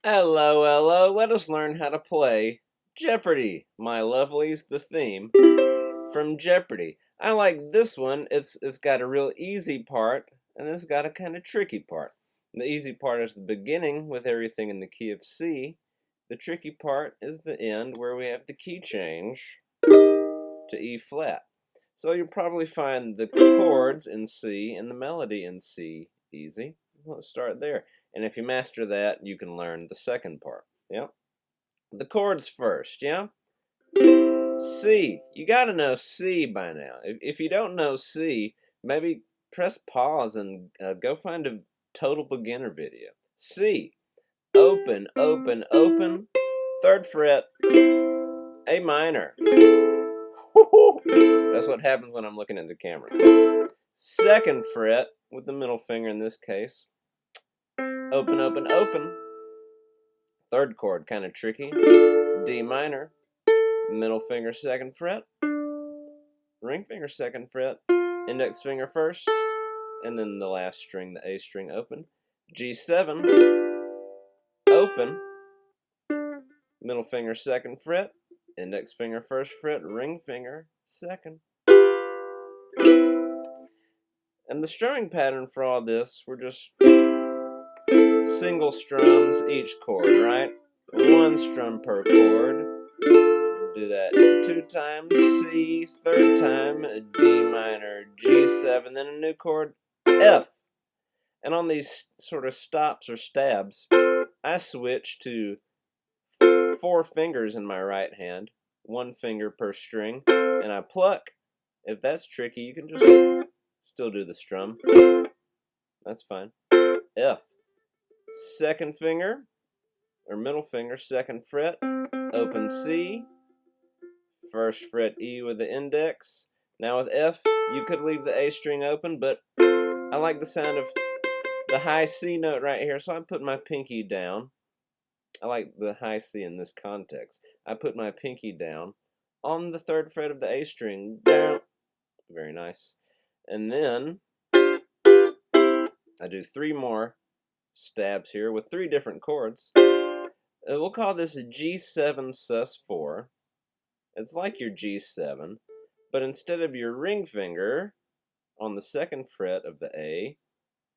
Hello, hello, let us learn how to play Jeopardy! My lovelies, the theme from Jeopardy! I like this one. It's got a real easy part, and it's got a kind of tricky part. The easy part is the beginning with everything in the key of C. The tricky part is the end where we have the key change to E flat. So you'll probably find the chords in C and the melody in C easy. Let's start there. And if you master that, you can learn the second part. Yeah? The chords first, yeah? C. You gotta know C by now. If you don't know C, maybe press pause and go find a total beginner video. C. Open, open, open. Third fret. A minor. That's what happens when I'm looking at the camera. Second fret, with the middle finger in this case. Open, open, open. Third chord, kind of tricky. D minor. Middle finger, second fret. Ring finger, second fret. Index finger first. And then the last string, the A string, open. G7. Open. Middle finger, second fret. Index finger, first fret. Ring finger, second. And the strumming pattern for all this, we're just single strums each chord, right? One strum per chord. Do that 2 times, C, third time, D minor, G7, then a new chord, F. And on these sort of stops or stabs, I switch to 4 fingers in my right hand, 1 finger per string, and I pluck. If that's tricky, you can just still do the strum. That's fine. F. Second finger, or middle finger, second fret, open C, first fret E with the index. Now with F, you could leave the A string open, but I like the sound of the high C note right here, so I put my pinky down. I like the high C in this context. I put my pinky down on the third fret of the A string, down. Very nice. And then I do 3 more stabs here with 3 different chords. We'll call this a G7 sus4. It's like your G7, but instead of your ring finger on the second fret of the A,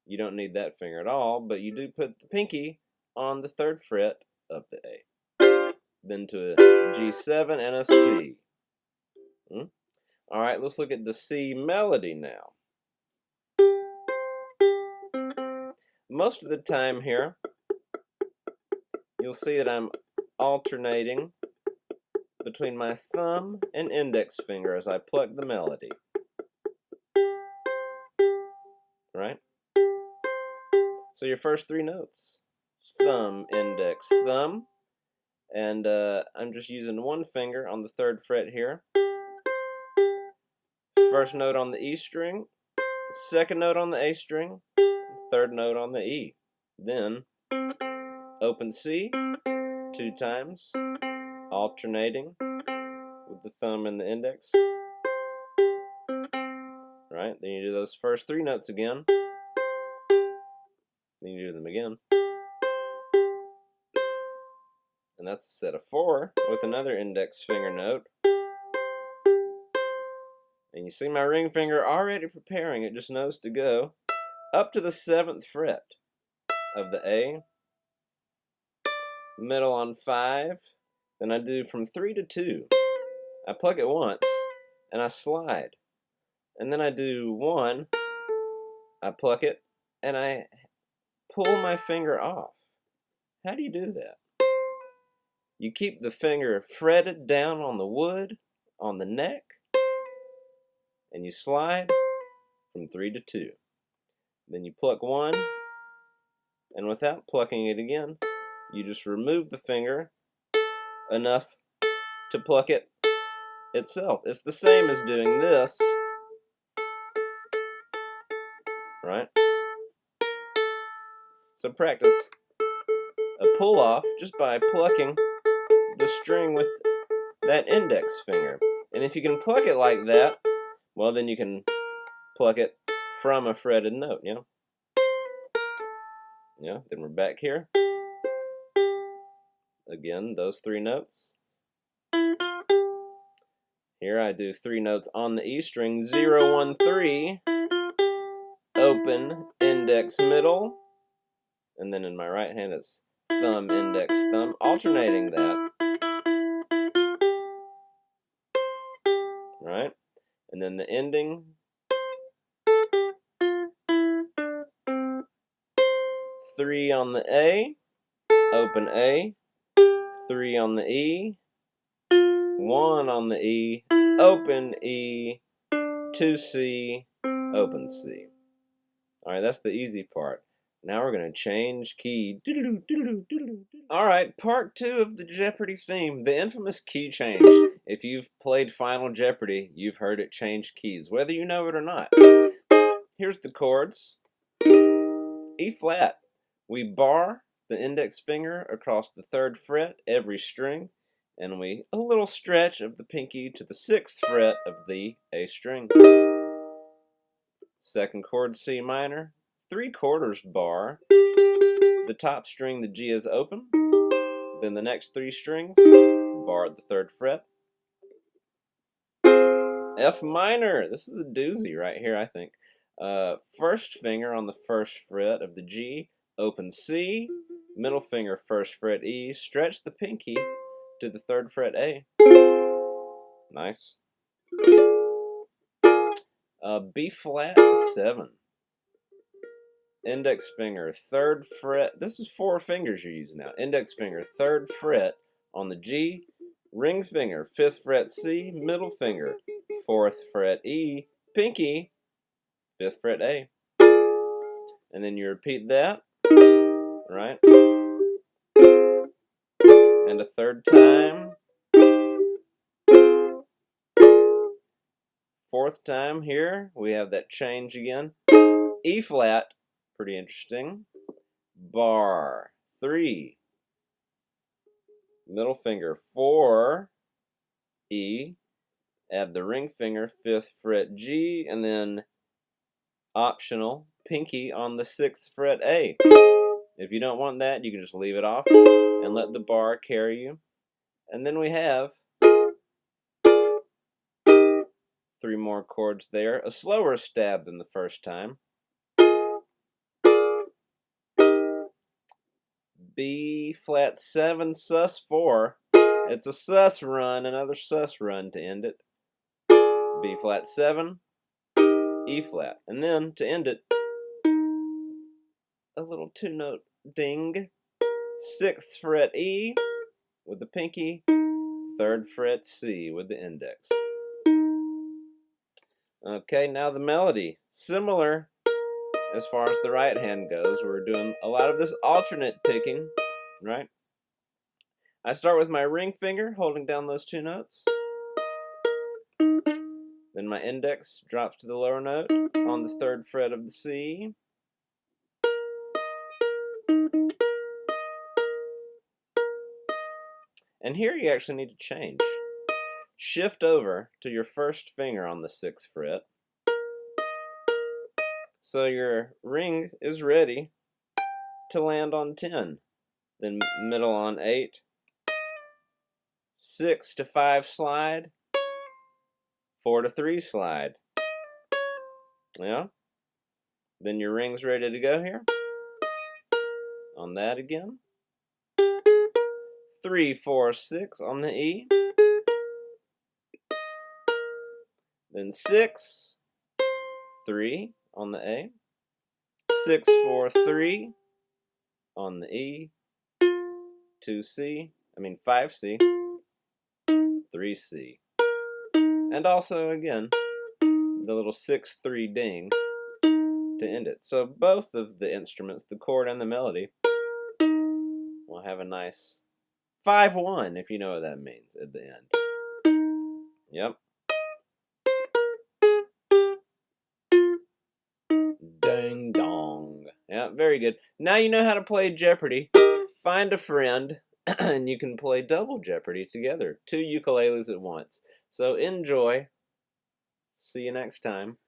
you don't need that finger at all, but you do put the pinky on the third fret of the A. Then to a G7 and a C. Alright, let's look at the C melody now. Most of the time here, you'll see that I'm alternating between my thumb and index finger as I pluck the melody. Right? So your first 3 notes. Thumb, index, thumb. And I'm just using 1 finger on the third fret here. First note on the E string. Second note on the A string. Third note on the E. Then open C 2 times, alternating with the thumb and the index. Right? Then you do those first 3 notes again. Then you do them again. And that's a set of 4 with another index finger note. And you see my ring finger already preparing. It just knows to go up to the 7th fret of the A. Middle on 5. Then I do from 3 to 2. I pluck it once and I slide. And then I do 1. I pluck it and I pull my finger off. How do you do that? You keep the finger fretted down on the wood, on the neck, and you slide from 3 to 2. Then you pluck 1, and without plucking it again, you just remove the finger enough to pluck it itself. It's the same as doing this, right? So practice a pull off just by plucking the string with that index finger. And if you can pluck it like that, well, then you can pluck it from a fretted note, you know? Yeah, then we're back here. again, those 3 notes. Here I do 3 notes on the E string, 0, 1, 3, open, index, middle, and then in my right hand it's thumb, index, thumb, alternating that, right? And then the ending, 3 on the A, open A, 3 on the E, 1 on the E, open E, 2 C, open C. Alright, that's the easy part. Now we're going to change key. Alright, part 2 of the Jeopardy theme, the infamous key change. If you've played Final Jeopardy, you've heard it change keys, whether you know it or not. Here's the chords. E flat. We bar the index finger across the 3rd fret every string, and we a little stretch of the pinky to the 6th fret of the A string. 2nd chord, C minor, 3/4 bar. The top string, the G, is open. Then the next 3 strings, bar at the 3rd fret. F minor, this is a doozy right here, I think. 1st finger on the 1st fret of the G, open C, middle finger 1st fret E, stretch the pinky to the 3rd fret A. Nice. B flat 7. Index finger 3rd fret. This is 4 fingers you're using now. Index finger 3rd fret on the G, ring finger 5th fret C, middle finger 4th fret E, pinky 5th fret A. And then you repeat that, right? And a 3rd time. 4th time here, we have that change again. E flat, pretty interesting. Bar 3. Middle finger 4, E, add the ring finger 5th fret G, and then optional pinky on the 6th fret A. If you don't want that, you can just leave it off and let the bar carry you. And then we have 3 more chords there, a slower stab than the first time. B flat 7, sus 4. It's a sus run, another sus run to end it. B flat 7, E flat. And then to end it, a little 2-note ding. 6th fret E with the pinky, 3rd fret C with the index. Okay, now the melody. Similar as far as the right hand goes. We're doing a lot of this alternate picking, right? I start with my ring finger holding down those 2 notes. Then my index drops to the lower note on the 3rd fret of the C. And here you actually need to change. Shift over to your 1st finger on the 6th fret. So your ring is ready to land on 10. Then middle on 8. 6 to 5 slide. 4 to 3 slide. Yeah. Then your ring's ready to go here. On that again. 3, 4, 6 on the E. Then 6, 3 on the A. 6, 4, 3 on the E. 2C, 5C, 3C. And also again, the little 6-3 ding to end it. So both of the instruments, the chord and the melody, will have a nice 5-1, if you know what that means, at the end. Yep. Ding dong. Yeah, very good. Now you know how to play Jeopardy. Find a friend, and you can play double Jeopardy together. 2 ukuleles at once. So enjoy. See you next time.